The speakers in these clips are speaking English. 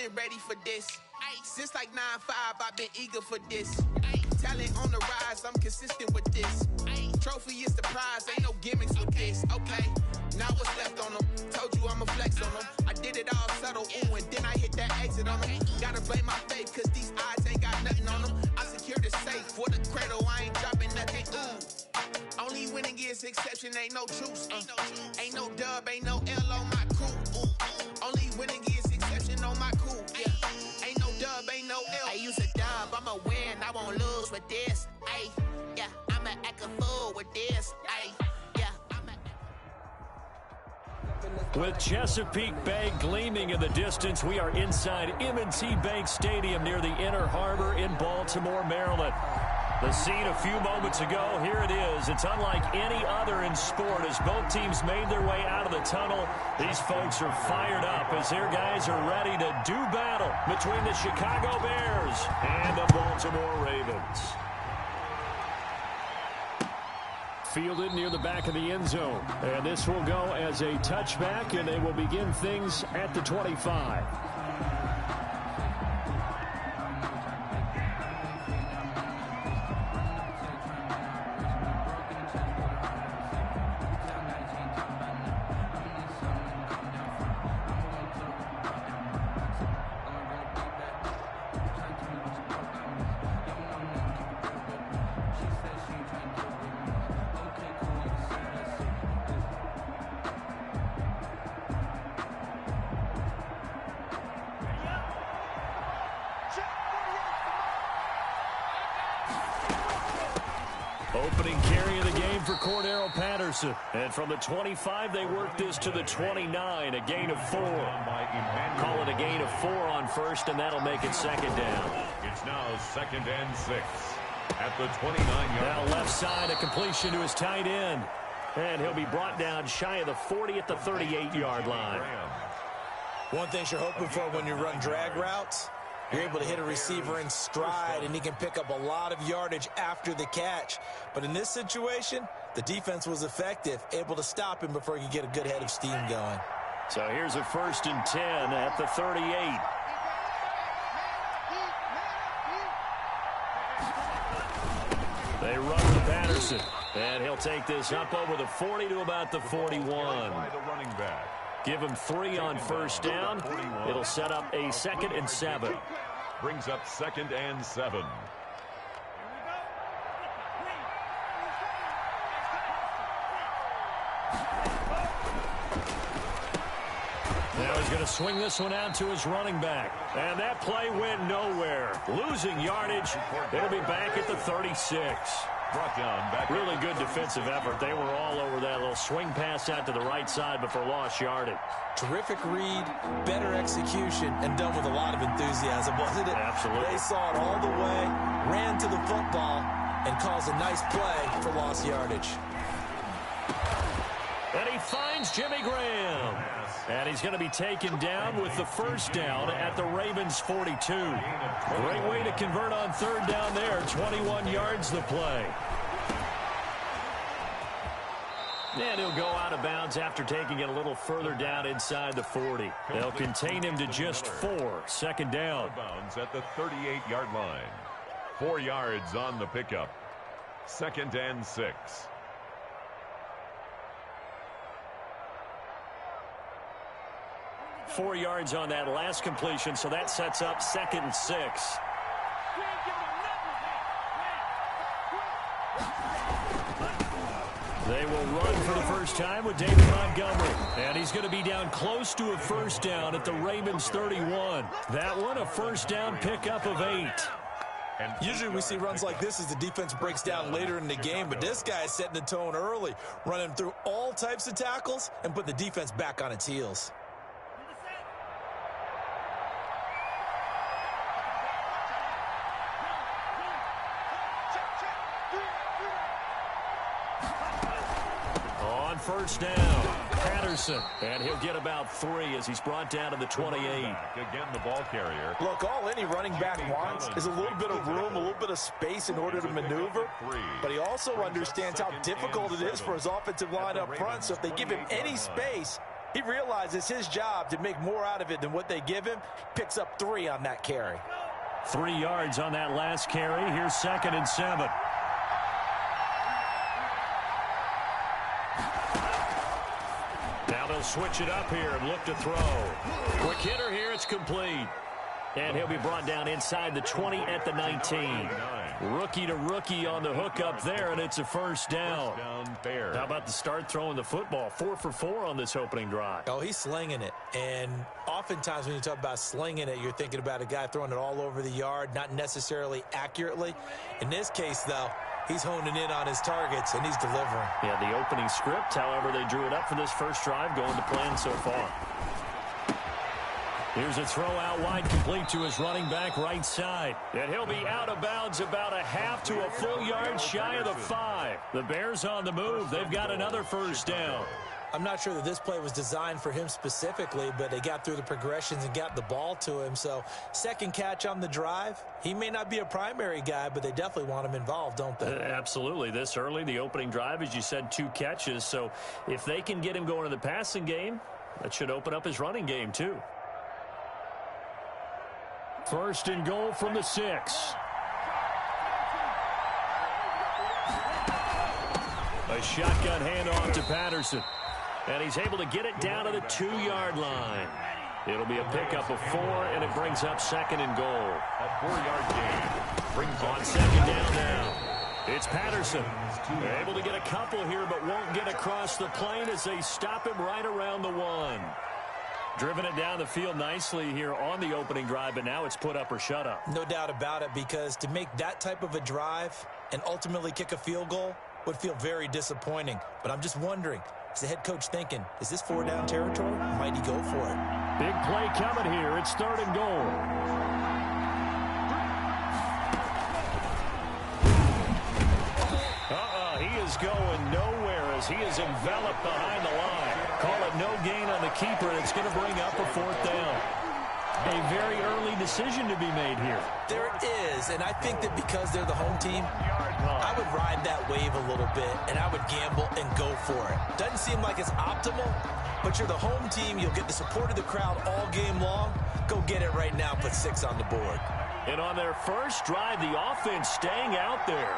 been ready for this. Since like 9-5, I've been eager for this. Talent on the rise, I'm consistent with this. Trophy is the prize, ain't no gimmicks with this. Okay, now what's left on them? Told you I'ma flex on them. I did it all subtle, ooh, and then I hit that exit on them. Gotta blame my faith, cause these odds ain't got nothing on them. I secured the safe for the cradle, I ain't dropping nothing, ooh. Only winning is exception, ain't no truce. Ain't no dub, ain't no L on my crew. Ooh. Only winning is exception on my crew. Yeah. Ain't no dub, ain't no L. I use a dub, I'ma win, I won't lose with this. Ay, yeah, I'ma act a fool with this. Ay, yeah, With Chesapeake Bay gleaming in the distance, we are inside M&T Bank Stadium near the Inner Harbor in Baltimore, Maryland. The scene a few moments ago, here it is. It's unlike any other in sport as both teams made their way out of the tunnel. These folks are fired up as their guys are ready to do battle between the Chicago Bears and the Baltimore Ravens. Fielded near the back of the end zone. And this will go as a touchback, and they will begin things at the 25. Opening carry of the game for Cordero Patterson. And from the 25, they work this to the 29, a gain of 4. Call it a gain of 4 on first, and that'll make it second down. It's now 2nd and 6 at the 29-yard line. Now left side, a completion to his tight end. And he'll be brought down shy of the 40 at the 38-yard line. One thing you're hoping for when you run drag routes, you're able to hit a receiver in stride, and he can pick up a lot of yardage after the catch. But in this situation, the defense was effective, able to stop him before he could get a good head of steam going. So here's a 1st and 10 at the 38. They run to Patterson, and he'll take this up over the 40 to about the 41. Give him 3 on first down. It'll set up a 2nd and 7. Brings up 2nd and 7. Now he's going to swing this one out to his running back. And that play went nowhere. Losing yardage. It'll be back at the 36. Brought down back. Really good defensive effort. They were all over that little swing pass out to the right side before lost yardage. Terrific read, better execution, and done with a lot of enthusiasm, wasn't it? Absolutely. They saw it all the way, ran to the football, and caused a nice play for lost yardage. And he finds Jimmy Graham. And he's going to be taken down with the first down at the Ravens' 42. Great way to convert on 3rd down there. 21 yards the play. And he'll go out of bounds after taking it a little further down inside the 40. They'll contain him to just 4. 2nd down. Bounds at the 38-yard line. 4 yards on the pickup. 2nd and 6. Four yards on that last completion, so that sets up 2nd and 6. They will run for the first time with David Montgomery. And he's going to be down close to a first down at the Ravens' 31. That one, a first down pickup of 8. Usually we see runs like this as the defense breaks down later in the game, but this guy is setting the tone early, running through all types of tackles and put the defense back on its heels. First down, Patterson, and he'll get about 3 as he's brought down to the 28. Again, the ball carrier. Look, all any running back wants is a little bit of room, a little bit of space in order to maneuver, but he also understands how difficult it is for his offensive line up front, so if they give him any space, He realizes his job to make more out of it than what they give him. Picks up 3 on that carry. 3 yards on that last carry. Here's 2nd and 7. Now they'll switch it up here and look to throw. Quick hitter here. It's complete. And he'll be brought down inside the 20 at the 19. Rookie to rookie on the hook up there, and it's a first down. How about the start throwing the football? 4 for 4 on this opening drive. Oh, he's slinging it. And oftentimes when you talk about slinging it, you're thinking about a guy throwing it all over the yard, not necessarily accurately. In this case, though, he's honing in on his targets, and he's delivering. Yeah, the opening script, however, they drew it up for this first drive, going to plan so far. Here's a throw out wide, complete to his running back right side. And he'll be out of bounds about a half to a full yard shy of the 5. The Bears on the move. They've got another first down. I'm not sure that this play was designed for him specifically, but they got through the progressions and got the ball to him. So, second catch on the drive. He may not be a primary guy, but they definitely want him involved, don't they? Absolutely. This early, the opening drive, as you said, 2 catches. So, if they can get him going in the passing game, that should open up his running game, too. First and goal from the 6. A shotgun handoff to Patterson. And he's able to get it down to the 2-yard line. It'll be a pickup of 4, and it brings up 2nd and goal. A 4-yard gain. Brings on 2nd down now. It's Patterson. They're able to get a couple here, but won't get across the plane as they stop him right around the 1. Driven it down the field nicely here on the opening drive, but now it's put up or shut up. No doubt about it, because to make that type of a drive and ultimately kick a field goal would feel very disappointing. But I'm just wondering, is the head coach thinking, is this 4-down territory? Might he go for it? Big play coming here. It's 3rd and goal. He is going nowhere as he is enveloped behind the line. Call it no gain on the keeper, and it's going to bring up a 4th down. A very early decision to be made here. There is, and I think that because they're the home team, I would ride that wave a little bit, and I would gamble and go for it. Doesn't seem like it's optimal, but you're the home team. You'll get the support of the crowd all game long. Go get it right now. Put 6 on the board. And on their first drive, the offense staying out there.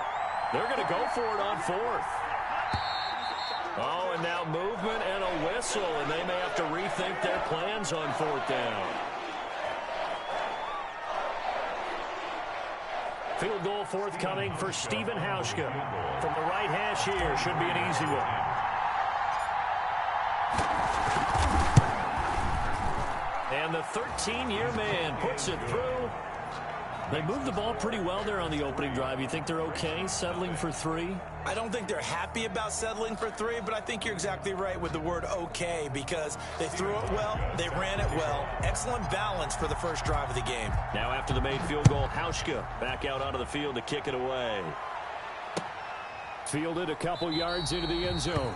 They're going to go for it on 4th. Oh, and now movement and a whistle, and they may have to rethink their plans on 4th down. Field goal forthcoming for Stephen Hauschka. From the right hash here, should be an easy one. And the 13-year man puts it through. They moved the ball pretty well there on the opening drive. You think they're okay settling for 3? I don't think they're happy about settling for 3, but I think you're exactly right with the word okay, because they threw it well, they ran it well. Excellent balance for the first drive of the game. Now after the made field goal, Hauschka back out onto the field to kick it away. Fielded a couple yards into the end zone.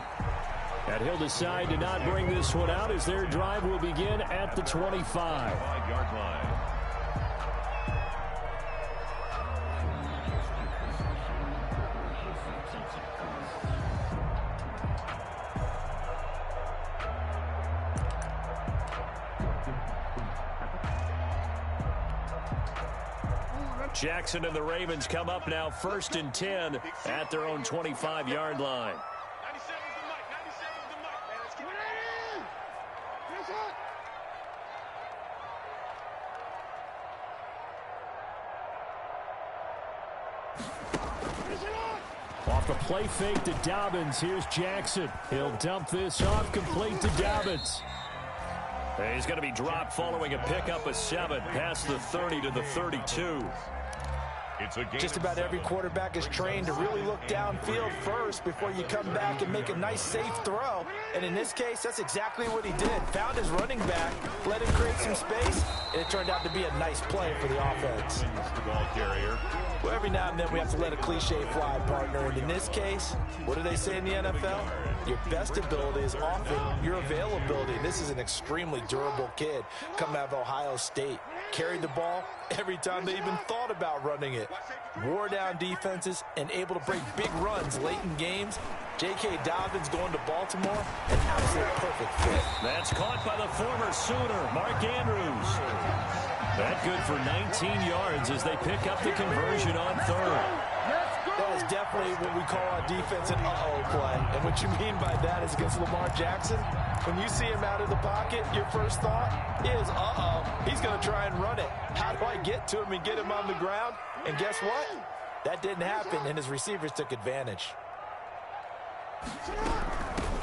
And he'll decide to not bring this one out as their drive will begin at the 25. 5-yard line. Jackson and the Ravens come up now 1st and 10 at their own 25-yard line. Off the play fake to Dobbins. Here's Jackson. He'll dump this off, complete to Dobbins. And he's going to be dropped following a pickup of 7 past the 30 to the 32. Just about every quarterback is trained to really look downfield first before you come back and make a nice, safe throw. And in this case, that's exactly what he did. Found his running back, let him create some space, and it turned out to be a nice play for the offense. The ball carrier. Well, every now and then we have to let a cliche fly, partner. And in this case, what do they say in the NFL? your best ability is often your availability. And this is an extremely durable kid coming out of Ohio State. Carried the ball every time they even thought about running it. Wore down defenses and able to break big runs late in games. J.K. Dobbins going to Baltimore, an absolute perfect fit. That's caught by the former Sooner, Mark Andrews. That good for 19 yards as they pick up the conversion on third. That is definitely what we call on defense an uh-oh play. And what you mean by that is against Lamar Jackson, when you see him out of the pocket, your first thought is, uh-oh, he's going to try and run it. How do I get to him and get him on the ground? And guess what? That didn't happen, and his receivers took advantage.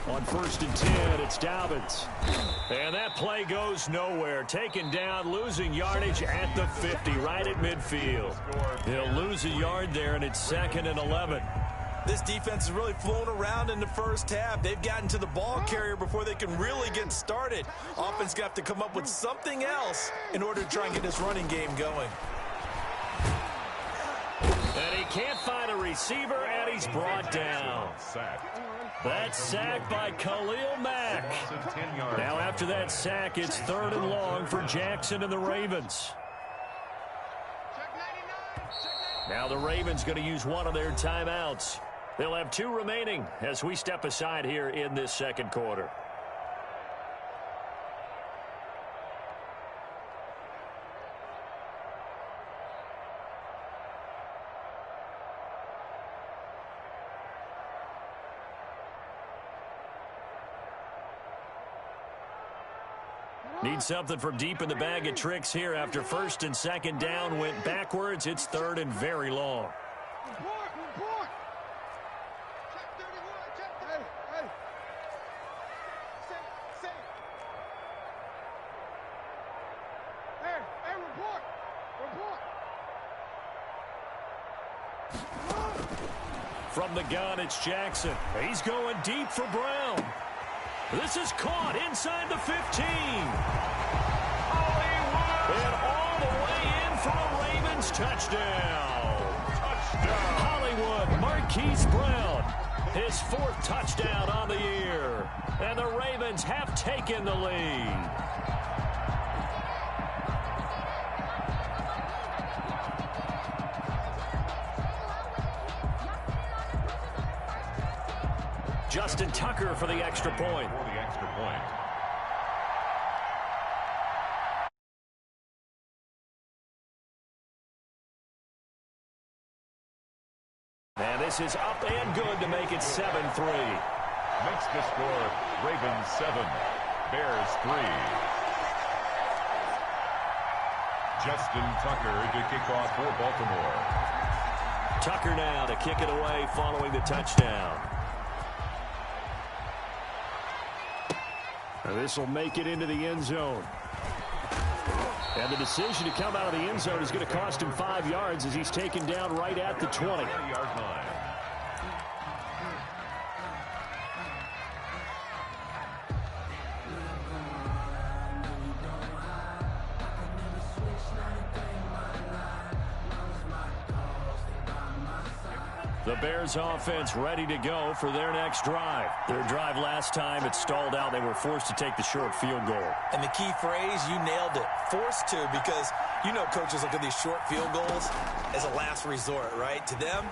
On 1st and 10, it's Dobbins. And that play goes nowhere. Taken down, losing yardage at the 50, right at midfield. He'll lose a yard there, and it's 2nd and 11. This defense is really flown around in the first half. They've gotten to the ball carrier before they can really get started. Offense got to come up with something else in order to try and get this running game going. And he can't find a receiver, and he's brought down. That's sacked by Khalil Mack. Now after that sack, it's 3rd and long for Jackson and the Ravens. Now the Ravens going to use one of their timeouts. They'll have 2 remaining as we step aside here in this second quarter. Need something from deep in the bag of tricks here after 1st and 2nd down went backwards. It's 3rd and very long. From the gun, it's Jackson. He's going deep for Brown. This is caught inside the 15. And all the way in for a Ravens touchdown. Hollywood Marquise Brown, his 4th touchdown on the year. And the Ravens have taken the lead. Justin Tucker for the extra point. And this is up and good to make it 7-3. Makes the score Ravens 7, Bears 3. Justin Tucker to kick off for Baltimore. Tucker now to kick it away following the touchdown. This will make it into the end zone. And the decision to come out of the end zone is going to cost him 5 yards as he's taken down right at the 20. The Bears offense ready to go for their next drive. Their drive last time, it stalled out. They were forced to take the short field goal. And the key phrase, you nailed it, forced to, because you know coaches look at these short field goals as a last resort, right? To them,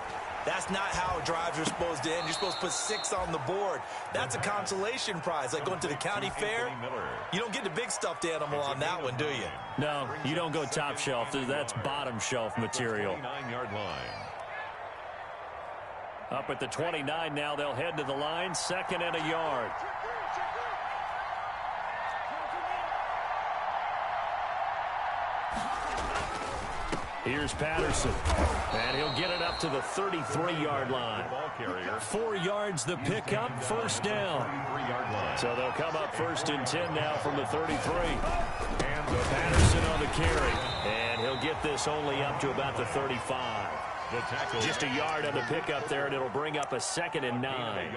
that's not how drives are supposed to end. You're supposed to put 6 on the board. That's a consolation prize, like going to the county fair. You don't get the big stuffed animal on that one, do you? No, you don't go top shelf. That's bottom shelf material. 29-yard line. Up at the 29 now, they'll head to the line, 2nd and a yard. Here's Patterson, and he'll get it up to the 33-yard line. 4 yards the pickup, 1st down. So they'll come up 1st and 10 now from the 33. And Patterson on the carry, and he'll get this only up to about the 35. Just a yard on the pickup there, and it'll bring up a 2nd and 9.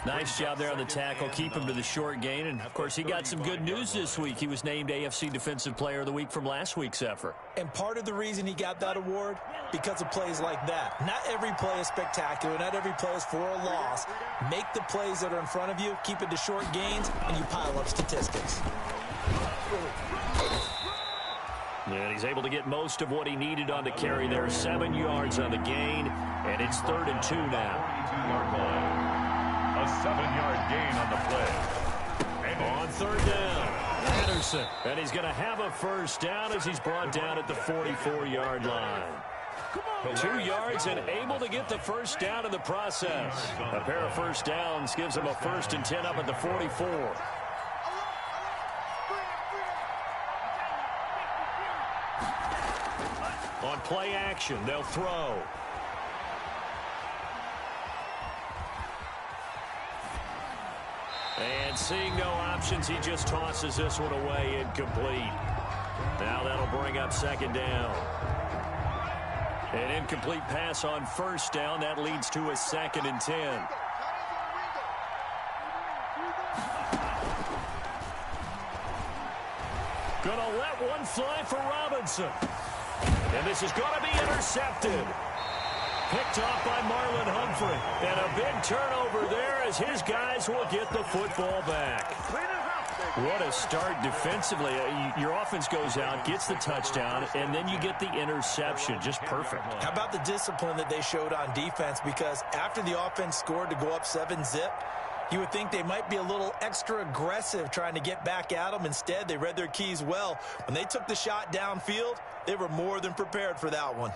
Nice job there on the tackle. Keep him to the short gain. And, of course, he got some good news this week. He was named AFC Defensive Player of the Week from last week's effort. And part of the reason he got that award, because of plays like that. Not every play is spectacular. Not every play is for a loss. Make the plays that are in front of you, keep it to short gains, and you pile up statistics. And he's able to get most of what he needed on the carry there. 7 yards on the gain, and it's 3rd and 2 now. 22-yard line. A 7-yard gain on the play. And on 3rd down, Anderson. And he's going to have a first down as he's brought down at the 44-yard line. 2 yards and able to get the first down in the process. A pair of first downs gives him a 1st and 10 up at the 44. On play action, they'll throw. And seeing no options, he just tosses this one away, incomplete. Now that'll bring up 2nd down. An incomplete pass on 1st down. That leads to a 2nd and 10. Gonna let one fly for Robinson. And this is going to be intercepted. Picked off by Marlon Humphrey. And a big turnover there as his guys will get the football back. What a start defensively. Your offense goes out, gets the touchdown, and then you get the interception. Just perfect. How about the discipline that they showed on defense? Because after the offense scored to go up 7-zip, you would think they might be a little extra aggressive trying to get back at them. Instead, they read their keys well. When they took the shot downfield, they were more than prepared for that one.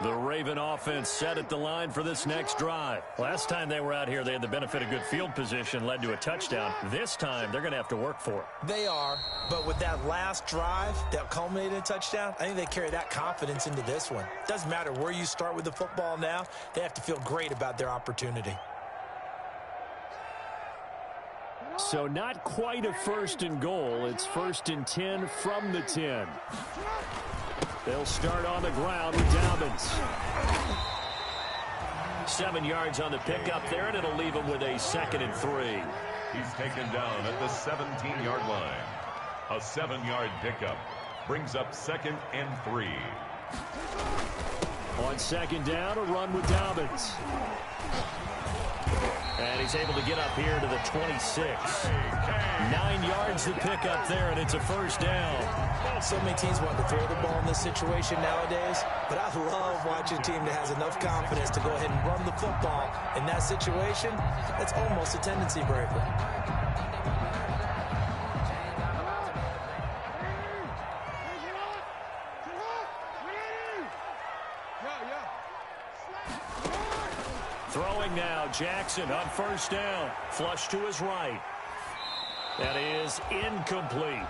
The Raven offense set at the line for this next drive. Last time they were out here, they had the benefit of good field position, led to a touchdown. This time, they're going to have to work for it. They are, but with that last drive that culminated in a touchdown, I think they carry that confidence into this one. Doesn't matter where you start with the football now, they have to feel great about their opportunity. So not quite a 1st and goal. It's 1st and 10 from the 10. They'll start on the ground with Dobbins. 7 yards on the pickup there, and it'll leave him with a 2nd and 3. he's taken down at the 17-yard line. A 7-yard pickup brings up 2nd and 3. On 2nd down, a run with Dobbins. And he's able to get up here to the 26. 9 yards to pick up there, and it's a 1st down. So many teams want to throw the ball in this situation nowadays, but I love watching a team that has enough confidence to go ahead and run the football. In that situation, that's almost a tendency breaker. Throwing now, Jackson on 1st down. Flush to his right. That is incomplete.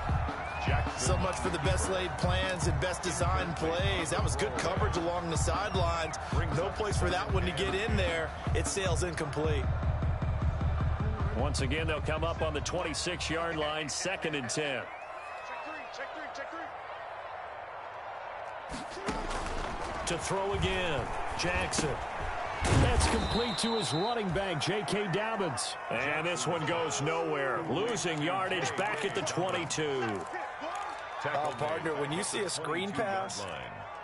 So much for the best laid plans and best designed plays. That was good coverage along the sidelines. No place for that one to get in there. It sails incomplete. Once again, they'll come up on the 26-yard line, 2nd and 10. To throw again, Jackson. That's complete to his running back, J.K. Dobbins. And this one goes nowhere. Losing yardage back at the 22. Oh, partner, when you see a screen pass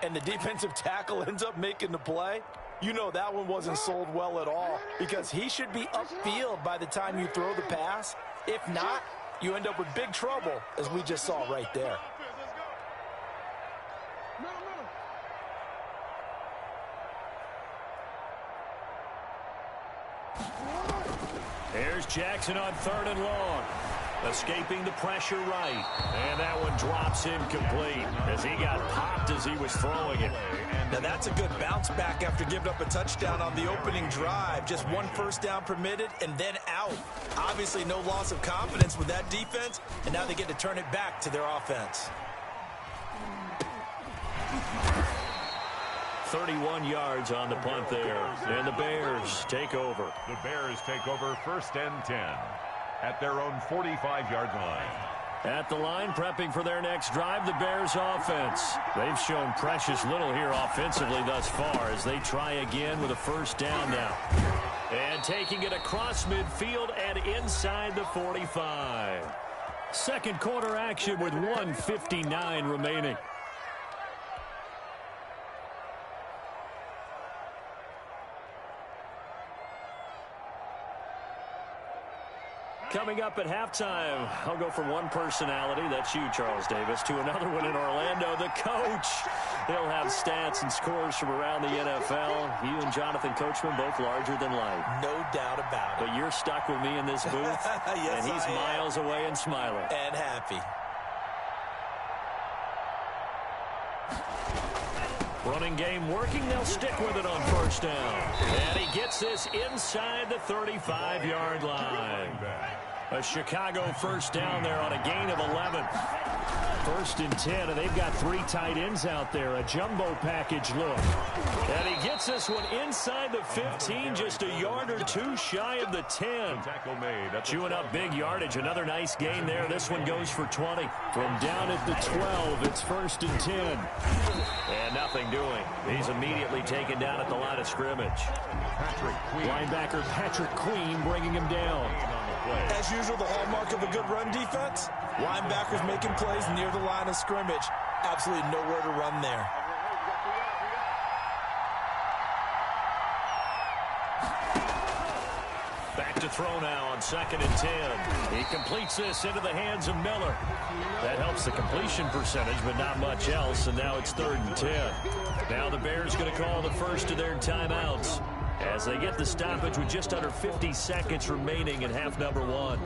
and the defensive tackle ends up making the play, you know that one wasn't sold well at all, because he should be upfield by the time you throw the pass. If not, you end up with big trouble, as we just saw right there. Here's Jackson on 3rd and long. Escaping the pressure right. And that one drops incomplete as he got popped as he was throwing it. Now that's a good bounce back after giving up a touchdown on the opening drive. Just 1 first down permitted and then out. Obviously no loss of confidence with that defense, and now they get to turn it back to their offense. 31 yards on the punt there. And the Bears take over. The Bears take over 1st and 10 at their own 45-yard line. At the line, prepping for their next drive, the Bears offense. They've shown precious little here offensively thus far as they try again with a first down now. And taking it across midfield and inside the 45. Second quarter action with 1:59 remaining. Coming up at halftime, I'll go from one personality, that's you, Charles Davis, to another one in Orlando, the coach. He'll have stats and scores from around the NFL. You and Jonathan Coachman, both larger than life. No doubt about it. But you're stuck with me in this booth, yes, and he's miles away and smiling. And happy. Running game working. They'll stick with it on first down. And he gets this inside the 35-yard line. A Chicago first down there on a gain of 11. First and 10, and they've got 3 tight ends out there. A jumbo package look. And he gets this one inside the 15, just a yard or 2 shy of the 10. Chewing up big yardage. Another nice gain there. This one goes for 20. From down at the 12, it's first and 10. And nothing doing. He's immediately taken down at the line of scrimmage. Linebacker Patrick Queen bringing him down. As usual, the hallmark of a good run defense, linebackers making plays near the line of scrimmage. Absolutely nowhere to run there. Back to throw now on 2nd and 10. He completes this into the hands of Miller. That helps the completion percentage, but not much else, and now it's 3rd and 10. Now the Bears going to call the first of their timeouts as they get the stoppage with just under 50 seconds remaining in half number 1.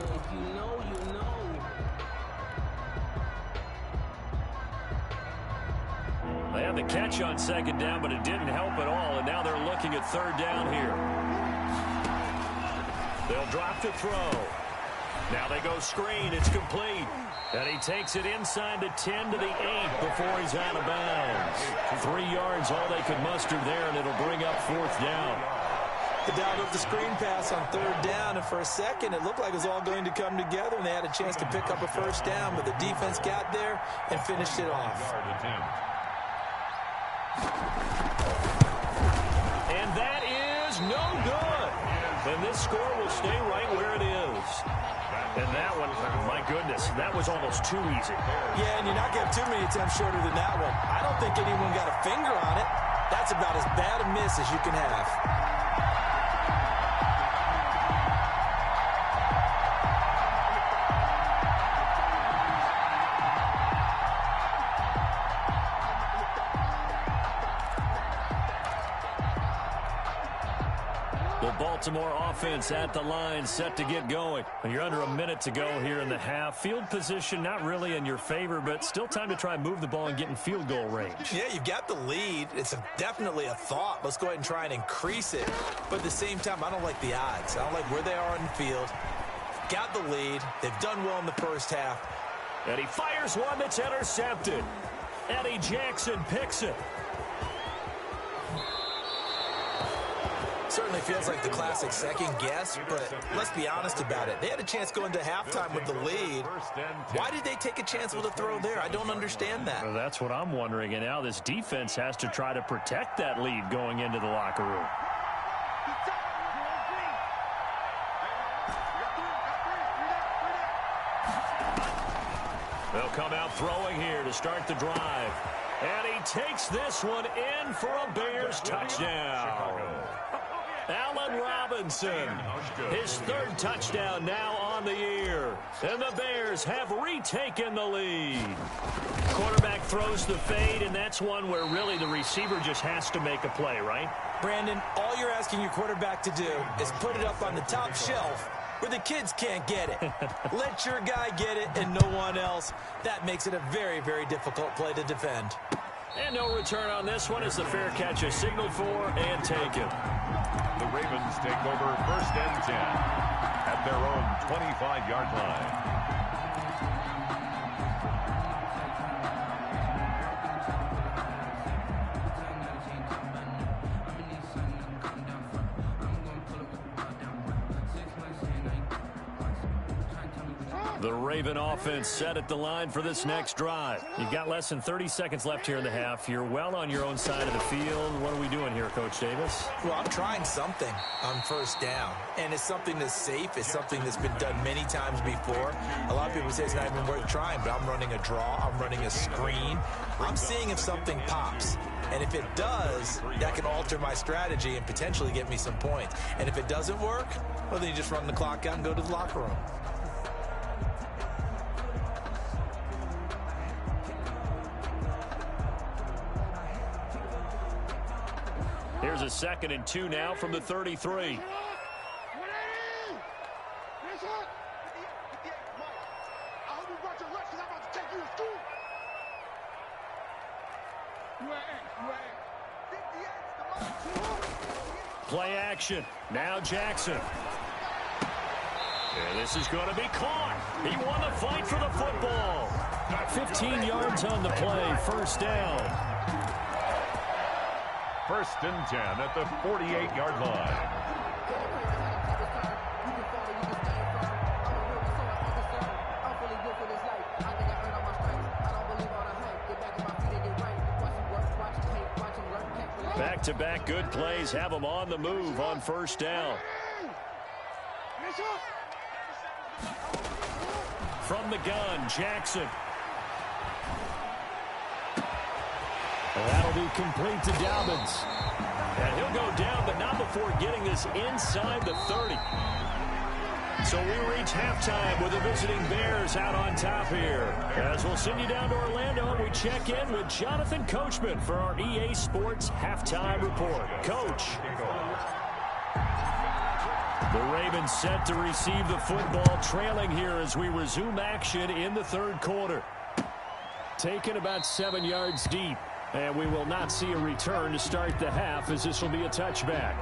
They had the catch on 2nd down, but it didn't help at all, and now they're looking at 3rd down here. They'll drop to throw. Now they go screen. It's complete. And he takes it inside the 10 to the 8 before he's out of bounds. 3 yards, all they could muster there, and it'll bring up 4th down. The down of the screen pass on 3rd down, and for a second it looked like it was all going to come together, and they had a chance to pick up a first down, but the defense got there and finished it off. And that is no good. And this score will stay right where it is. And that one, my goodness, that was almost too easy. Yeah, and you're not going to have too many attempts shorter than that one. I don't think anyone got a finger on it. That's about as bad a miss as you can have. Baltimore offense at the line, set to get going. And you're under a minute to go here in the half. Field position not really in your favor, but still time to try and move the ball and get in field goal range. Yeah, you've got the lead. It's definitely a thought. Let's go ahead and try and increase it. But at the same time, I don't like the odds. I don't like where they are on the field. Got the lead. They've done well in the first half. And he fires one that's intercepted. Eddie Jackson picks it. Certainly feels like the classic second guess, but let's be honest about it. They had a chance going to halftime with the lead. Why did they take a chance with a throw there? I don't understand that. Well, that's what I'm wondering, and now this defense has to try to protect that lead going into the locker room. They'll come out throwing here to start the drive. And he takes this one in for a Bears touchdown. Allen Robinson, his 3rd touchdown now on the year. And the Bears have retaken the lead. Quarterback throws the fade, and that's one where really the receiver just has to make a play, right? Brandon, all you're asking your quarterback to do is put it up on the top shelf where the kids can't get it. Let your guy get it and no one else. That makes it a very, very difficult play to defend. And no return on this one as the fair catch is signaled for and taken. The Ravens take over 1st and 10 at their own 25-yard line. The Raven offense set at the line for this next drive. You've got less than 30 seconds left here in the half. You're well on your own side of the field. What are we doing here, Coach Davis? Well, I'm trying something on first down, and it's something that's safe. It's something that's been done many times before. A lot of people say it's not even worth trying, but I'm running a draw. I'm running a screen. I'm seeing if something pops. And if it does, that can alter my strategy and potentially get me some points. And if it doesn't work, well, then you just run the clock out and go to the locker room. Here's a 2nd and 2 now from the 33. Play action. Now Jackson. And this is going to be caught. He won the fight for the football. 15 yards on the play. First down. 1st and 10 at the 48-yard line. Back-to-back good plays have them on the move on first down. From the gun, Jackson. That'll be complete to Dobbins. And he'll go down, but not before getting this inside the 30. So we reach halftime with the visiting Bears out on top here. As we'll send you down to Orlando, and we check in with Jonathan Coachman for our EA Sports Halftime Report. Coach. The Ravens set to receive the football, trailing here as we resume action in the 3rd quarter. Taken about 7 yards deep, and we will not see a return to start the half as this will be a touchback.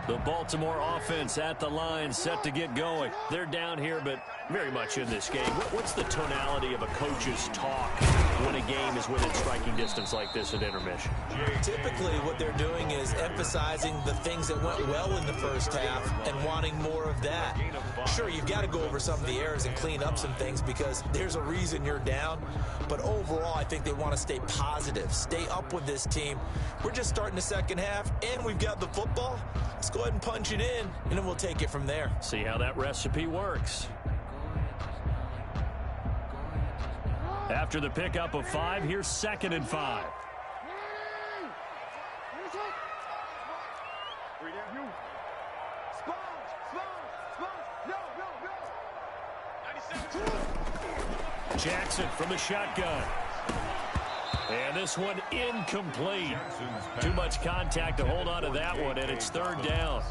The Baltimore offense at the line, set to get going. They're down here, but very much in this game. What's the tonality of a coach's talk when a game is within striking distance like this at intermission? Typically, what they're doing is emphasizing the things that went well in the first half and wanting more of that. Sure, you've got to go over some of the errors and clean up some things because there's a reason you're down. But overall, I think they want to stay positive, stay up with this team. We're just starting the second half, and we've got the football. Let's go ahead and punch it in, and then we'll take it from there. See how that recipe works. After the pickup of 5, here's 2nd and 5. Jackson from the shotgun. And this one incomplete. Too much contact to hold on to that one, and it's 3rd down.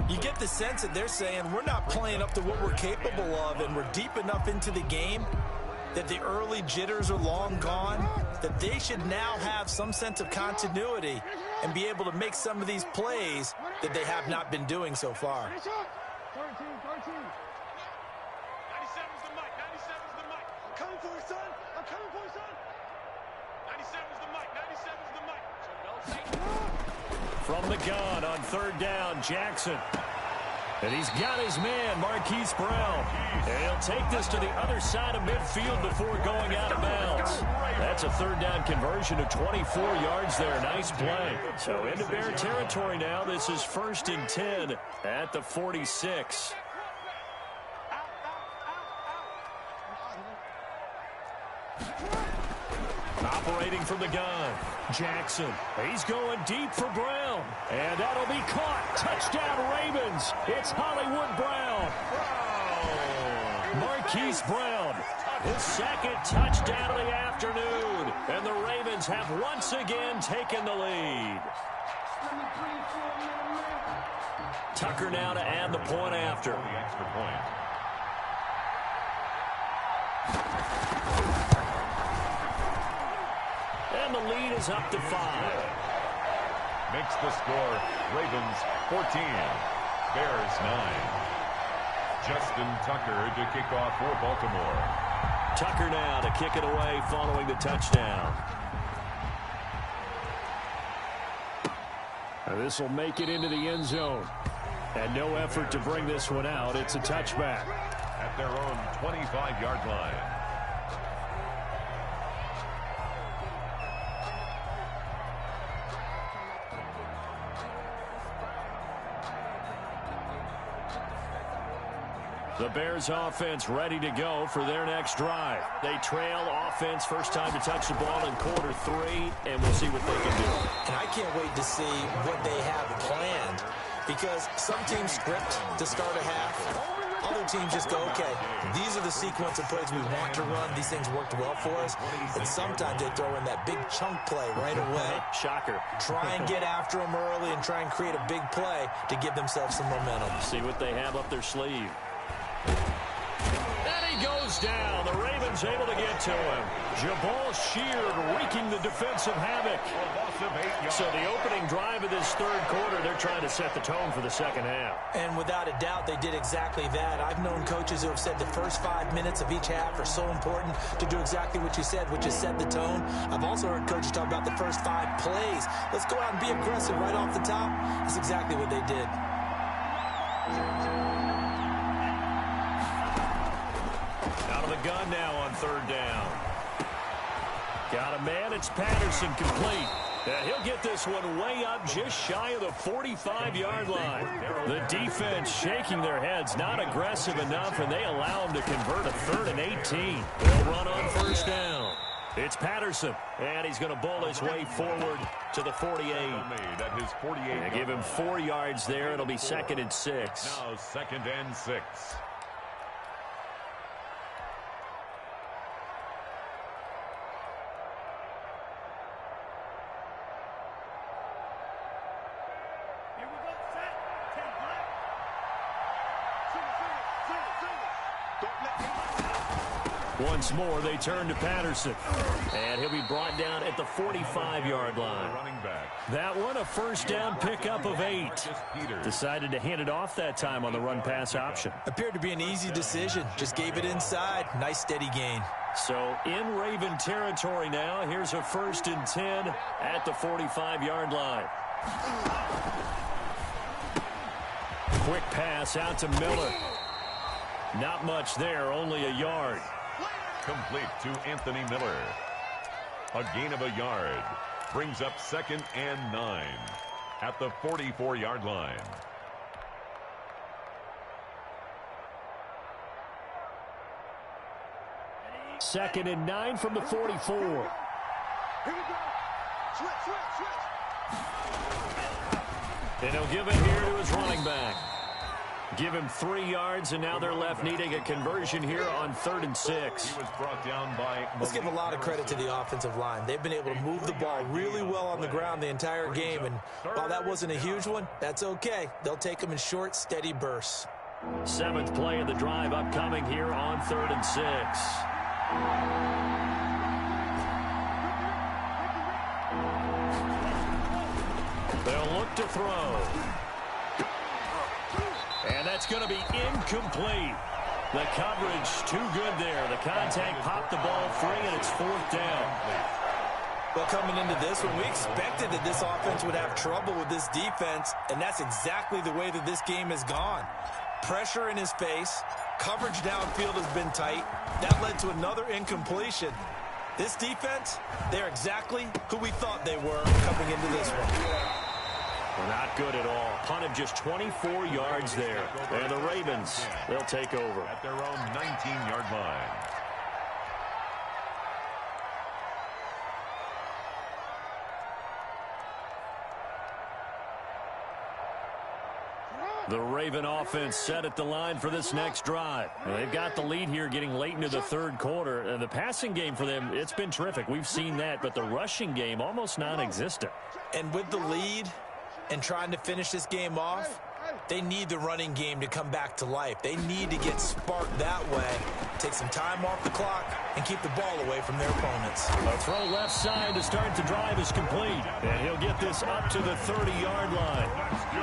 You get the sense that they're saying we're not playing up to what we're capable of, and we're deep enough into the game that the early jitters are long gone, that they should now have some sense of continuity and be able to make some of these plays that they have not been doing so far. 97's the mic. 97's the mic. I'm coming for you, son. I'm coming for you, son. 97's the mic. 97's the mic. So don't say. From the gun on 3rd down, Jackson. And he's got his man, Marquise Brown. And he'll take this to the other side of midfield before going out of bounds. That's a 3rd down conversion of 24 yards there. Nice play. So into Bear territory now. This is 1st and 10 at the 46. Operating from the gun, Jackson. He's going deep for Brown. And that'll be caught. Touchdown, Ravens. It's Hollywood Brown. Marquise Brown, his 2nd touchdown of the afternoon. And the Ravens have once again taken the lead. Tucker now to add the point after. The extra point. And the lead is up to 5. Makes the score Ravens 14, Bears 9. Justin Tucker to kick off for Baltimore. Tucker now to kick it away following the touchdown. This will make it into the end zone. And no effort to bring this one out. It's a touchback. At their own 25-yard line. The Bears offense ready to go for their next drive. They trail offense, first time to touch the ball in quarter 3, and we'll see what they can do. And I can't wait to see what they have planned, because some teams script to start a half. Other teams just go, okay, these are the sequence of plays we want to run. These things worked well for us. And sometimes they throw in that big chunk play right away. Shocker. Try and get after them early and try and create a big play to give themselves some momentum. See what they have up their sleeve. And he goes down. The Ravens able to get to him. Jabal Sheard wreaking the defensive havoc. So the opening drive of this third quarter, they're trying to set the tone for the second half. And without a doubt, they did exactly that. I've known coaches who have said the first 5 minutes of each half are so important to do exactly what you said, which is set the tone. I've also heard coaches talk about the first 5 plays. Let's go out and be aggressive right off the top. That's exactly what they did. Out of the gun now on third down. Got a man. It's Patterson complete. And he'll get this one way up just shy of the 45-yard line. The defense shaking their heads, not aggressive enough, and they allow him to convert a 3rd and 18. They'll run on first down. It's Patterson, and he's going to bowl his way forward to the 48. They give him 4 yards there. It'll be 2nd and 6. Now 2nd and 6. Once more, they turn to Patterson. And he'll be brought down at the 45-yard line. That one, a first down pickup of 8. Decided to hand it off that time on the run-pass option. Appeared to be an easy decision. Just gave it inside. Nice, steady gain. So in Raven territory now. Here's a 1st and 10 at the 45-yard line. Quick pass out to Miller. Not much there, only a yard. Complete to Anthony Miller. A gain of a yard. Brings up 2nd and 9 at the 44-yard line. Second and 9 from the 44. Here we go. Switch. And he'll give it here to his running back. Give him 3 yards, and now they're left needing a conversion here on 3rd and 6. He was brought down by... Let's give a lot of credit to the offensive line. They've been able to move the ball really well on the ground the entire game, and while that wasn't a huge one, that's okay. They'll take them in short, steady bursts. 7th play of the drive upcoming here on 3rd and 6. They'll look to throw. And that's going to be incomplete. The coverage too good there. The contact popped the ball free, and it's 4th down. Well, coming into this one, we expected that this offense would have trouble with this defense, and that's exactly the way that this game has gone. Pressure in his face. Coverage downfield has been tight. That led to another incompletion. This defense, they're exactly who we thought they were coming into this one. Not good at all. Punted just 24 yards there. And the Ravens, they'll take over. At their own 19-yard line. The Raven offense set at the line for this next drive. They've got the lead here getting late into the 3rd quarter. The passing game for them, it's been terrific. We've seen that, but the rushing game almost non-existent. And with the lead and trying to finish this game off, they need the running game to come back to life. They need to get sparked that way, take some time off the clock, and keep the ball away from their opponents. A throw left side to start the drive is complete. And he'll get this up to the 30-yard line.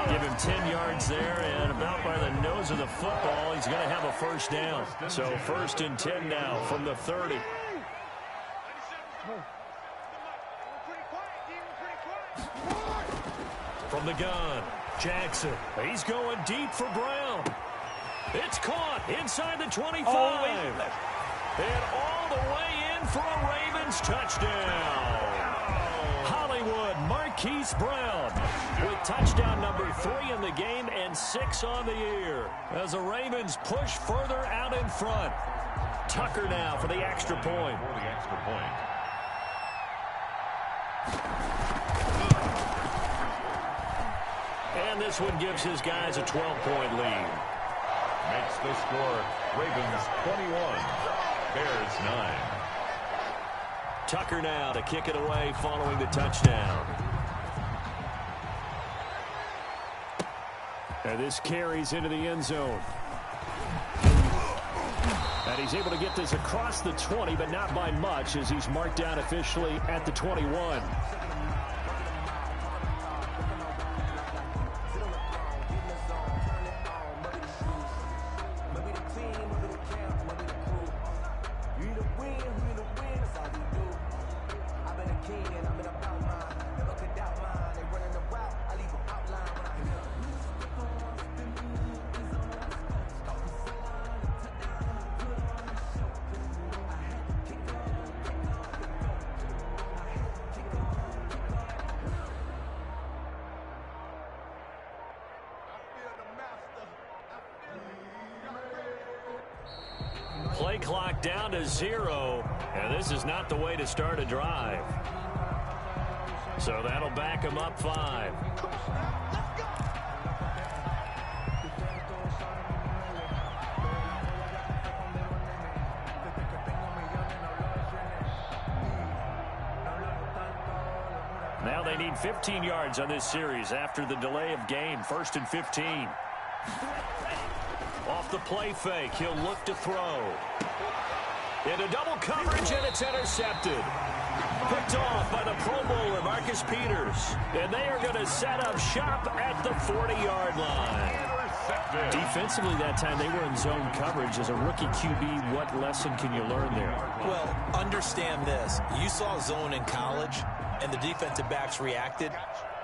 Give him 10 yards there, and about by the nose of the football, he's going to have a first down. So 1st and 10 now from the 30. From the gun. Jackson, he's going deep for Brown. It's caught inside the 25. And all the way in for a Ravens touchdown. Hollywood Marquise Brown with touchdown number 3 in the game and 6 on the year as the Ravens push further out in front. Tucker now for the extra point. And this one gives his guys a 12-point lead. Makes the score Ravens 21, Bears 9. Tucker now to kick it away following the touchdown. And this carries into the end zone. And he's able to get this across the 20, but not by much as he's marked down officially at the 21. Play clock down to 0, and this is not the way to start a drive. So that'll back him up 5. Now they need 15 yards on this series after the delay of game. 1st and 15. Off the play fake, he'll look to throw. Into double coverage, and it's intercepted. Picked off by the Pro Bowler, Marcus Peters. And they are going to set up shop at the 40-yard line. Defensively that time, they were in zone coverage. As a rookie QB, what lesson can you learn there? Well, understand this. You saw zone in college, and the defensive backs reacted,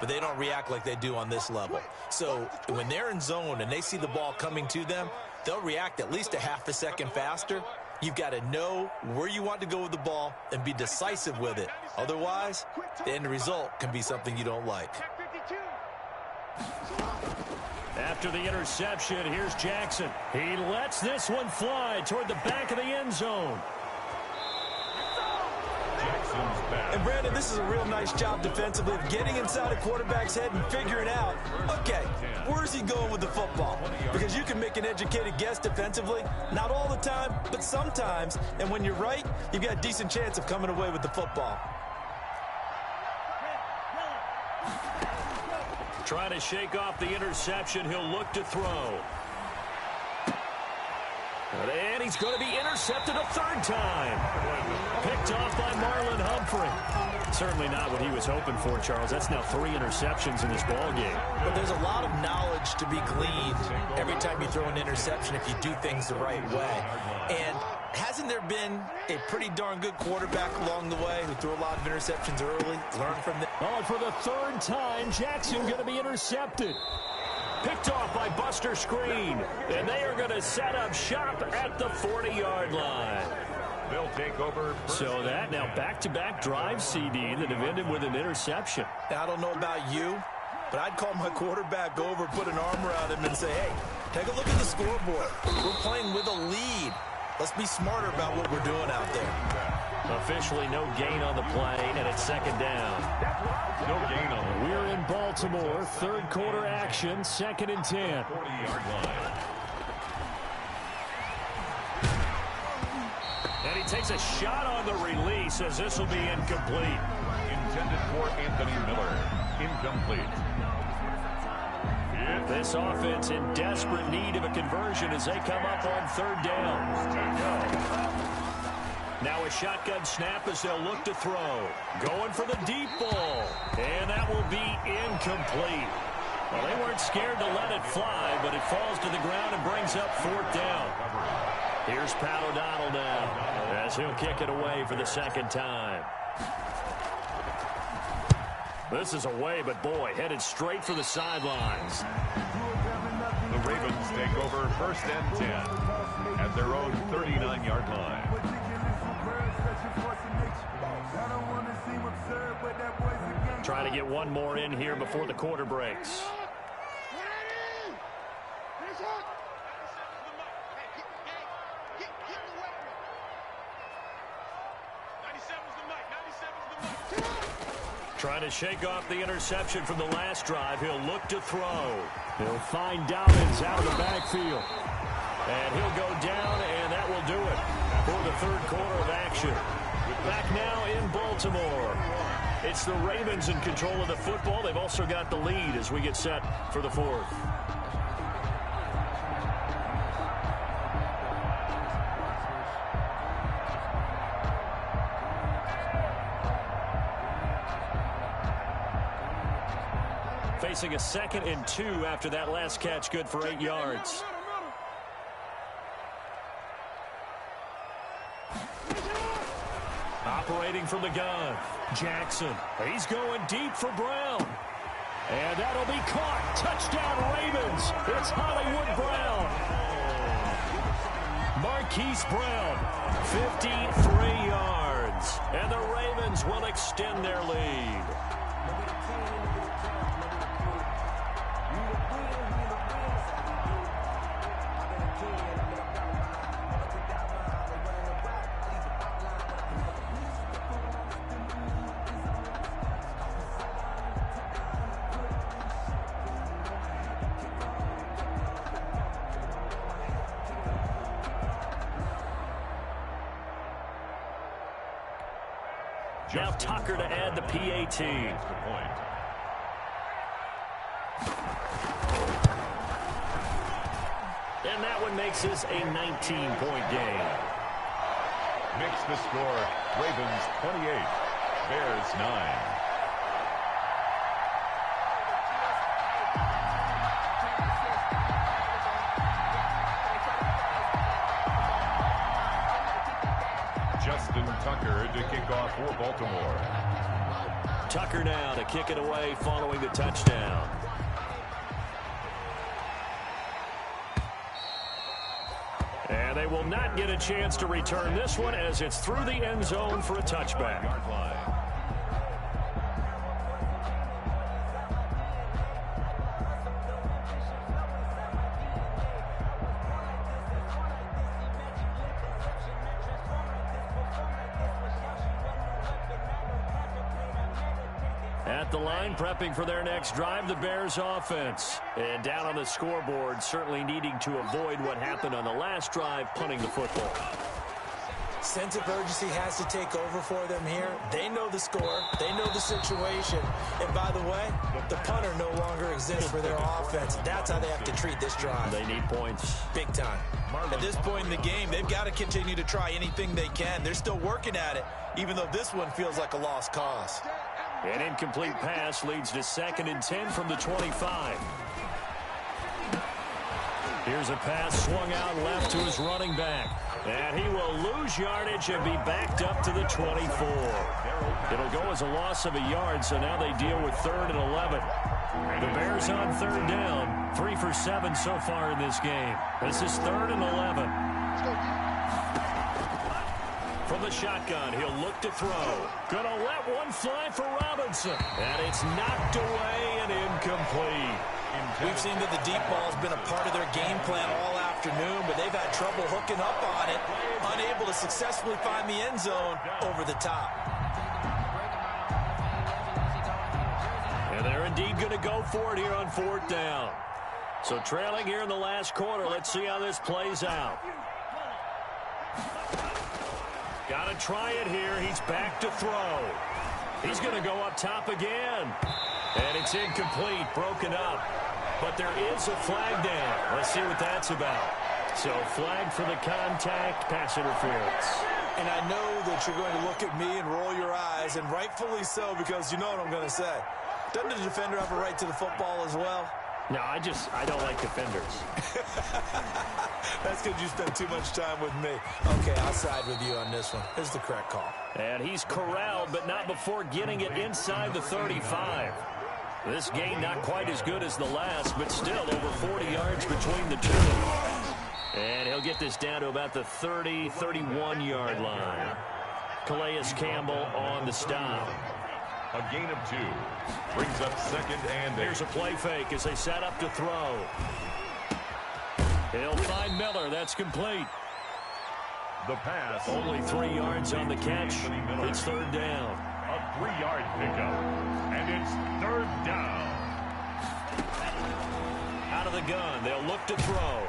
but they don't react like they do on this level. So when they're in zone and they see the ball coming to them, they'll react at least a half a second faster. You've got to know where you want to go with the ball and be decisive with it. Otherwise, the end result can be something you don't like. After the interception, here's Jackson. He lets this one fly toward the back of the end zone. And Brandon, this is a real nice job defensively of getting inside a quarterback's head and figuring out, okay, where's he going with the football? Because you can make an educated guess defensively, not all the time, but sometimes. And when you're right, you've got a decent chance of coming away with the football. Trying to shake off the interception, he'll look to throw. And he's going to be intercepted a 3rd time. Picked off by Marlon Humphrey. Certainly not what he was hoping for, Charles. That's now 3 interceptions in this ball game. But there's a lot of knowledge to be gleaned every time you throw an interception if you do things the right way. And hasn't there been a pretty darn good quarterback along the way who threw a lot of interceptions early? Learn from them. Oh, and for the 3rd time, Jackson going to be intercepted. Picked off by Buster Screen. And they are going to set up shop at the 40-yard line. They'll take over. So that now back-to-back drive CD that have ended with an interception. Now, I don't know about you, but I'd call my quarterback over, put an arm around him, and say, hey, take a look at the scoreboard. We're playing with a lead. Let's be smarter about what we're doing out there. Officially no gain on the play, and it's 2nd down. No gain on the We're in Baltimore, 3rd quarter action, 2nd and 10. 40-yard line. And he takes a shot on the release as this will be incomplete. Intended for Anthony Miller. Incomplete. This offense in desperate need of a conversion as they come up on 3rd down. Now a shotgun snap as they'll look to throw. Going for the deep ball. And that will be incomplete. Well, they weren't scared to let it fly, but it falls to the ground and brings up 4th down. Here's Pat O'Donnell now as he'll kick it away for the 2nd time. This is away, but boy, headed straight for the sidelines. The Ravens take over 1st and 10 at their own 39-yard line. Trying to get one more in here before the quarter breaks. Trying to shake off the interception from the last drive. He'll look to throw. He'll find Dobbins out of the backfield. And he'll go down, and that will do it for the third quarter of action. Back now in Baltimore. It's the Ravens in control of the football. They've also got the lead as we get set for the fourth. Facing a 2nd and 2 after that last catch, good for 8 yards. Operating from the gun, Jackson. He's going deep for Brown. And that'll be caught. Touchdown, Ravens. It's Hollywood Brown. Marquise Brown, 53 yards. And the Ravens will extend their lead. Now Tucker to add the PAT. And that one makes this a 19-point game. Makes the score Ravens 28, Bears 9. Tucker to kick off for Baltimore. Tucker now to kick it away following the touchdown. And they will not get a chance to return this one as it's through the end zone for a touchback. At the line, prepping for their next drive, the Bears offense. And down on the scoreboard, certainly needing to avoid what happened on the last drive, punting the football. Sense of urgency has to take over for them here. They know the score. They know the situation. And by the way, the punter no longer exists for their offense. That's how they have to treat this drive. They need points. Big time. At this point in the game, they've got to continue to try anything they can. They're still working at it, even though this one feels like a lost cause. An incomplete pass leads to 2nd and 10 from the 25. Here's a pass swung out left to his running back. And he will lose yardage and be backed up to the 24. It'll go as a loss of a yard, so now they deal with 3rd and 11. The Bears on 3rd down, 3 for 7 so far in this game. This is 3rd and 11. From the shotgun, he'll look to throw. Gonna let one fly for Robinson. And it's knocked away and incomplete. We've seen that the deep ball's been a part of their game plan all afternoon, but they've had trouble hooking up on it, unable to successfully find the end zone over the top. And they're indeed going to go for it here on 4th down. So trailing here in the last quarter, let's see how this plays out. Got to try it here. He's back to throw. He's going to go up top again. And it's incomplete, broken up. But there is a flag down. Let's see what that's about. So flag for the contact, pass interference. And I know that you're going to look at me and roll your eyes, and rightfully so, because you know what I'm going to say. Doesn't the defender have a right to the football as well? No, I don't like defenders. That's because you spend too much time with me. Okay, I'll side with you on this one. This is the correct call. And he's corralled, but not before getting it inside the 35. This gain not quite as good as the last, but still over 40 yards between the two. And he'll get this down to about the 30, 31-yard line. Calais Campbell on the stop. A gain of 2. Brings up 2nd and 8. Here's a play fake as they set up to throw. He'll find Miller. That's complete. The pass. Only 3 yards on the catch. It's 3rd down. A 3-yard pickup. And it's 3rd down. Out of the gun. They'll look to throw.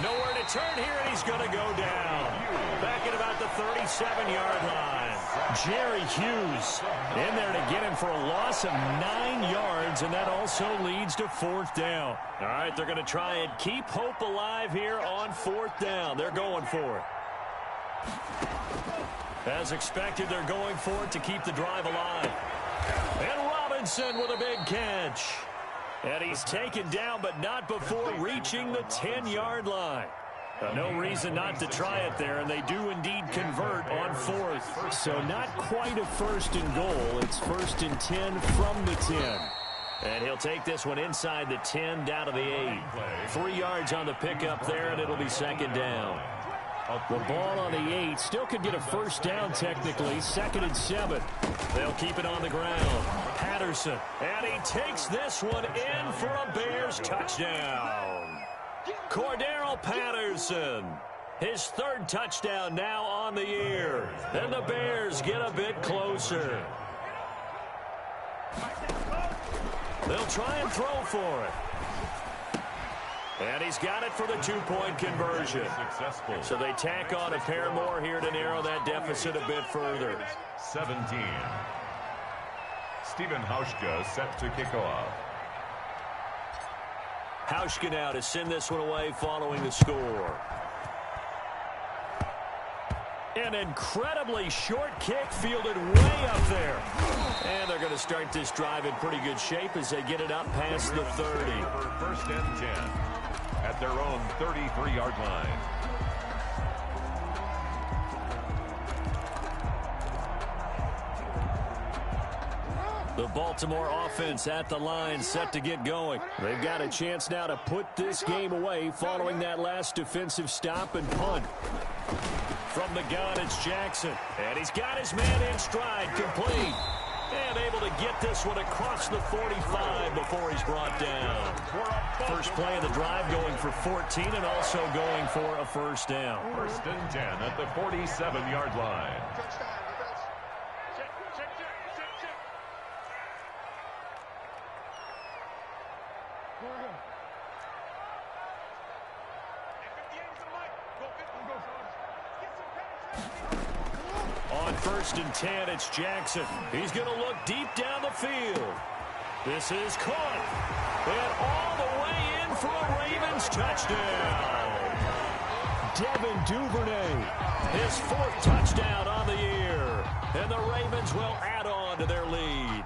Nowhere to turn here, and he's going to go down. Back at about the 37-yard line. Jerry Hughes in there to get him for a loss of 9 yards, and that also leads to 4th down. All right, they're going to try and keep hope alive here on 4th down. They're going for it. As expected, they're going for it to keep the drive alive. And Robinson with a big catch. And he's taken down, but not before reaching the 10-yard line. No reason not to try it there, and they do indeed convert on 4th. So not quite a 1st and goal. It's 1st and 10 from the 10. And he'll take this one inside the 10 down to the 8. 3 yards on the pickup there, and it'll be 2nd down. The ball on the 8 still could get a 1st down technically. 2nd and 7. They'll keep it on the ground. Patterson. And he takes this one in for a Bears touchdown. Cordero Patterson. His 3rd touchdown now on the year. And the Bears get a bit closer. They'll try and throw for it. And he's got it for the 2-point conversion. Successful. So they tack on a pair more here to narrow that deficit a bit further. 17. Stephen Hauschka set to kick off. Hauschka now to send this one away following the score. An incredibly short kick fielded way up there. And they're going to start this drive in pretty good shape as they get it up past the 30. For 1st and 10 at their own 33-yard line. The Baltimore offense at the line set to get going. They've got a chance now to put this game away following that last defensive stop and punt. From the gun, it's Jackson. And he's got his man in stride, complete. And able to get this one across the 45 before he's brought down. First play of the drive going for 14 and also going for a 1st down. 1st and 10 at the 47-yard line. On 1st and 10, it's Jackson. He's going to look deep down the field. This is caught. And all the way in for a Ravens touchdown. Devin Duvernay, his 4th touchdown on the year. And the Ravens will add on to their lead.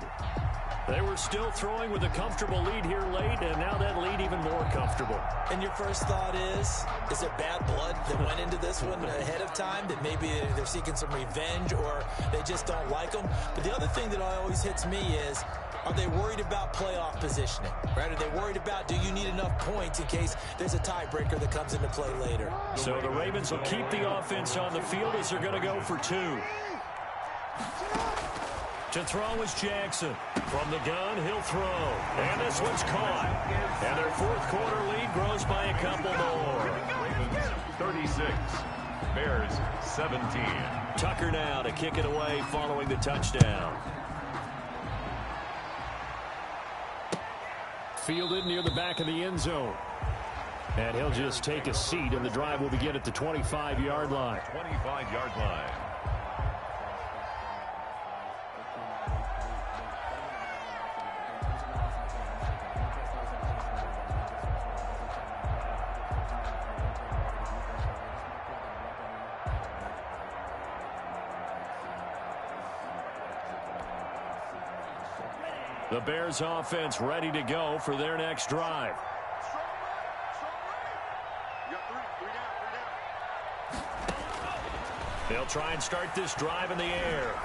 They were still throwing with a comfortable lead here late, and now that lead even more comfortable. And your first thought is it bad blood that went into this one ahead of time, that maybe they're seeking some revenge or they just don't like them? But the other thing that always hits me is, are they worried about playoff positioning? Right? Are they worried about, do you need enough points in case there's a tiebreaker that comes into play later? So the Ravens will keep the offense on the field as they're going to go for 2. To throw is Jackson. From the gun, he'll throw. And this one's caught. And their 4th quarter lead grows by a couple more. Ravens 36. Bears 17. Tucker now to kick it away following the touchdown. Fielded near the back of the end zone. And he'll just take a seat, and the drive will begin at the 25-yard line. 25-yard line. The Bears offense ready to go for their next drive. They'll try and start this drive in the air.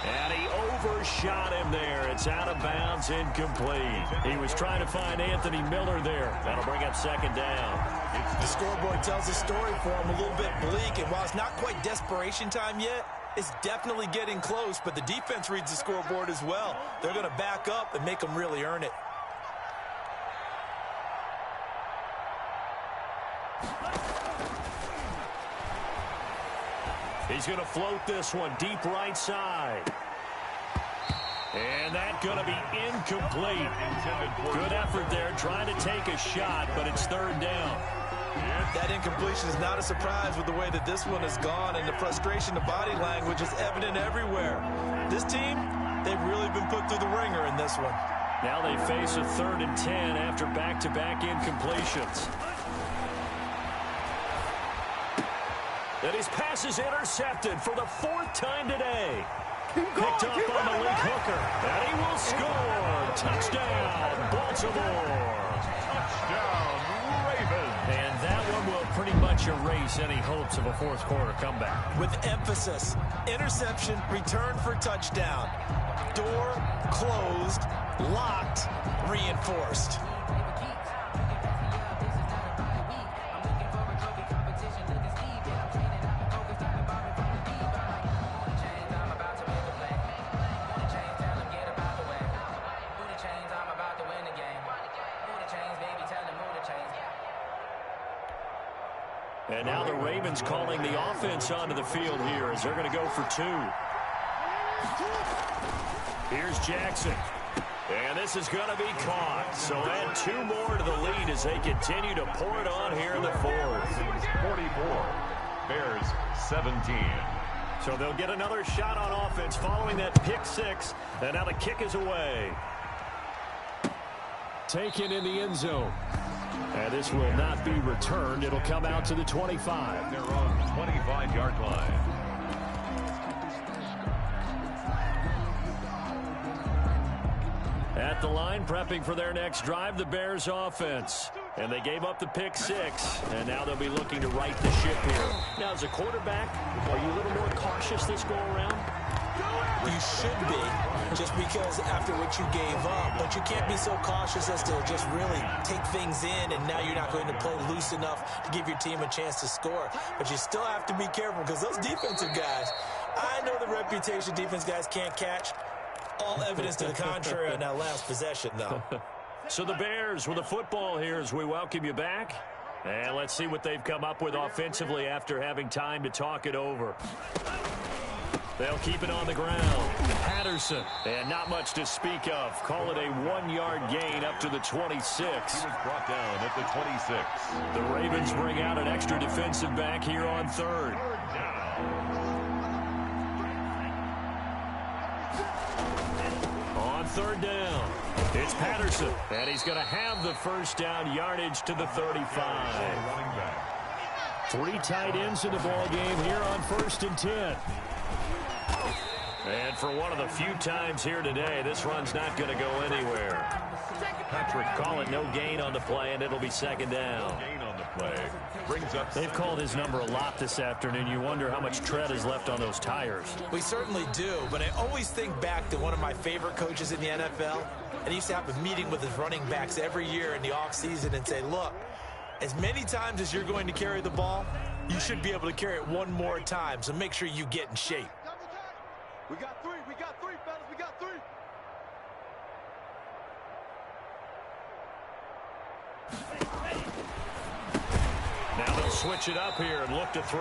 And he overshot him there. It's out of bounds, incomplete. He was trying to find Anthony Miller there. That'll bring up second down. The scoreboard tells the story for him a little bit bleak, and while it's not quite desperation time yet, it's definitely getting close, but the defense reads the scoreboard as well. They're going to back up and make them really earn it. He's going to float this one deep right side. And that's going to be incomplete. Good effort there trying to take a shot, but it's third down. That incompletion is not a surprise with the way that this one has gone, and the frustration, the body language is evident everywhere. This team, they've really been put through the ringer in this one. Now they face a 3rd and 10 after back-to-back incompletions. And his pass is intercepted for the 4th time today. Picked up by Malik Hooker. And he will score. Touchdown, Baltimore. Touchdown, Ravens. And that one will pretty much erase any hopes of a fourth-quarter comeback. With emphasis, interception, return for touchdown. Door closed, locked, reinforced. And now the Ravens calling the offense onto the field here as they're going to go for 2. Here's Jackson. And this is going to be caught. So add 2 more to the lead as they continue to pour it on here in the 4th. 44. Bears 17. So they'll get another shot on offense following that pick 6. And now the kick is away. Taken in the end zone. And this will not be returned. It'll come out to the 25. Their own 25-yard line. At the line, prepping for their next drive, the Bears offense. And they gave up the pick 6. And now they'll be looking to right the ship here. Now, as a quarterback, are you a little more cautious this go-around? You should be, just because after what you gave up. But you can't be so cautious as to just really take things in, and now you're not going to play loose enough to give your team a chance to score. But you still have to be careful because those defensive guys, I know the reputation defense guys can't catch. All evidence to the contrary on that last possession, though. So the Bears with the football here as we welcome you back. And let's see what they've come up with offensively after having time to talk it over. They'll keep it on the ground. Patterson. And not much to speak of. Call it a 1-yard gain up to the 26. He was brought down at the 26. The Ravens bring out an extra defensive back here on 3rd. On 3rd down, it's Patterson. And he's going to have the first down yardage to the 35. 3 tight ends in the ball game here on 1st and 10. And for one of the few times here today, this run's not going to go anywhere. Patrick, call it no gain on the play, and it'll be 2nd down. Gain on the play. Brings up. They've called his number a lot this afternoon. You wonder how much tread is left on those tires. We certainly do, but I always think back to one of my favorite coaches in the NFL, and he used to have a meeting with his running backs every year in the offseason and say, look, as many times as you're going to carry the ball, you should be able to carry it 1 more time, so make sure you get in shape. We got 3, fellas, we got 3. Now they'll switch it up here and look to throw.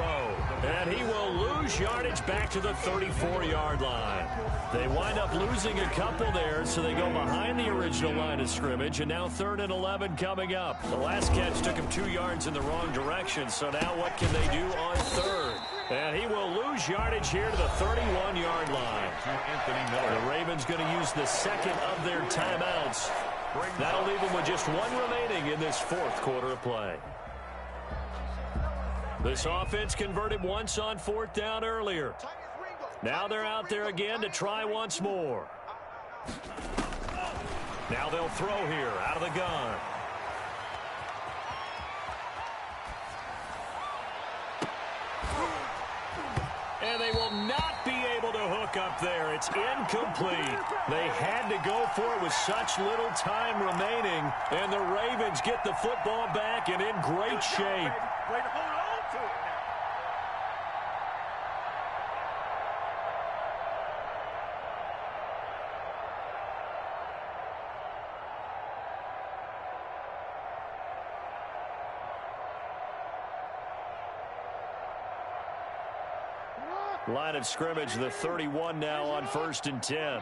And he will lose yardage back to the 34-yard line. They wind up losing a couple there, so they go behind the original line of scrimmage, and now 3rd and 11 coming up. The last catch took him 2 yards in the wrong direction, so now what can they do on 3rd? And he will lose yardage here to the 31-yard line. Anthony Miller. The Ravens going to use the 2nd of their timeouts. That'll leave them with just 1 remaining in this 4th quarter of play. This offense converted once on 4th down earlier. Now they're out there again to try once more. Now they'll throw here out of the gun. And they will not be able to hook up there. It's incomplete. They had to go for it with such little time remaining. And the Ravens get the football back and in great shape. Way to hold on to it now. Line of scrimmage, the 31 now on 1st and 10.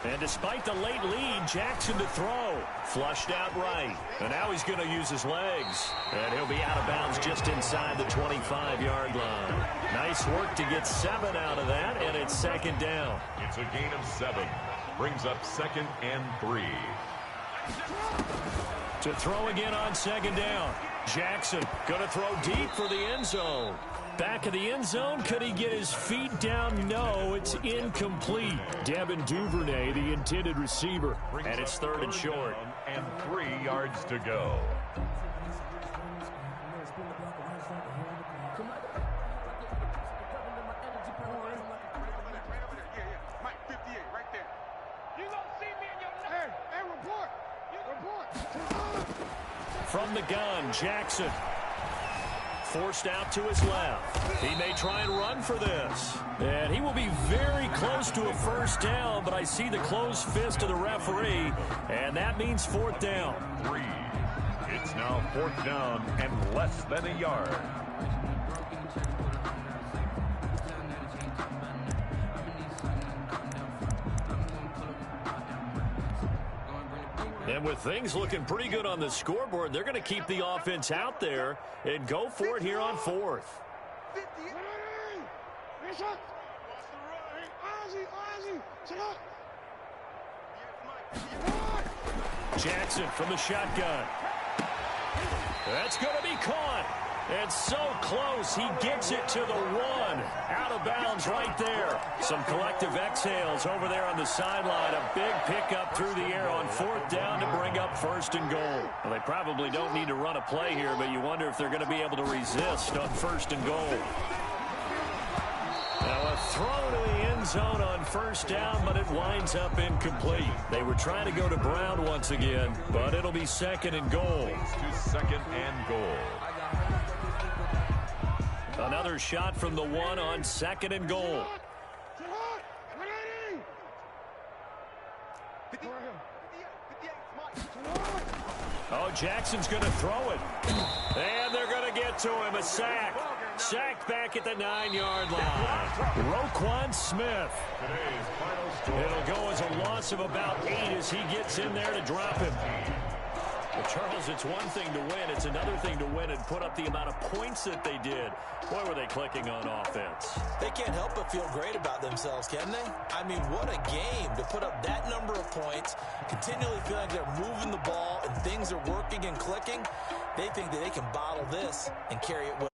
And despite the late lead, Jackson to throw. Flushed out right. And now he's going to use his legs. And he'll be out of bounds just inside the 25-yard line. Nice work to get 7 out of that, and it's 2nd down. It's a gain of 7. Brings up 2nd and 3. To throw again on 2nd down. Jackson going to throw deep for the end zone. Back of the end zone. Could he get his feet down? No, it's incomplete. Devin Duvernay, the intended receiver. And it's 3rd and short. And 3 yards to go. Mike, 58, right there. You gonna see me in your... Hey, report. From the gun, Jackson. Forced out to his left. He may try and run for this. And he will be very close to a 1st down, but I see the closed fist of the referee, and that means 4th down. 3. It's now 4th down and less than a yard. And with things looking pretty good on the scoreboard, they're going to keep the offense out there and go for it here on 4th. Jackson from the shotgun. That's going to be caught. And so close, he gets it to the 1. Out of bounds right there. Some collective exhales over there on the sideline. A big pickup through the air on 4th down to bring up 1st and goal. Well, they probably don't need to run a play here, but you wonder if they're going to be able to resist on 1st and goal. Now a throw to the end zone on 1st down, but it winds up incomplete. They were trying to go to Brown once again, but it'll be 2nd and goal. To 2nd and goal. Another shot from the 1 on 2nd and goal. Oh, Jackson's going to throw it. And they're going to get to him. A sack. Sacked back at the 9-yard line. Roquan Smith. It'll go as a loss of about 8 as he gets in there to drop him. Well, Charles, it's one thing to win. It's another thing to win and put up the amount of points that they did. Boy, were they clicking on offense. They can't help but feel great about themselves, can they? I mean, what a game to put up that number of points, continually feel like they're moving the ball and things are working and clicking. They think that they can bottle this and carry it well.